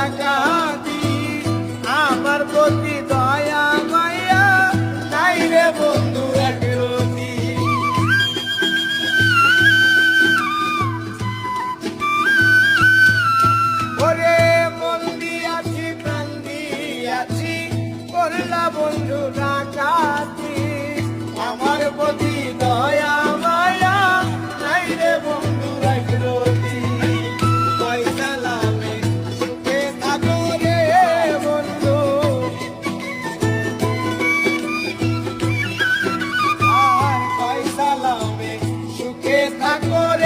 ডাকাতি আমার প্রতি দয়া মায়া নাই রে বন্ধু একরতি ওরে মন দিয়াছি প্রাণ দিয়াছি করলা বন্ধু ডাকাতি আমার প্রতি দয়া মায়া নাই রে বন্ধু একরতি পয়সা লাভে সুখে থাকো রে বন্ধু আর পয়সা লাভে সুখে থাকো রে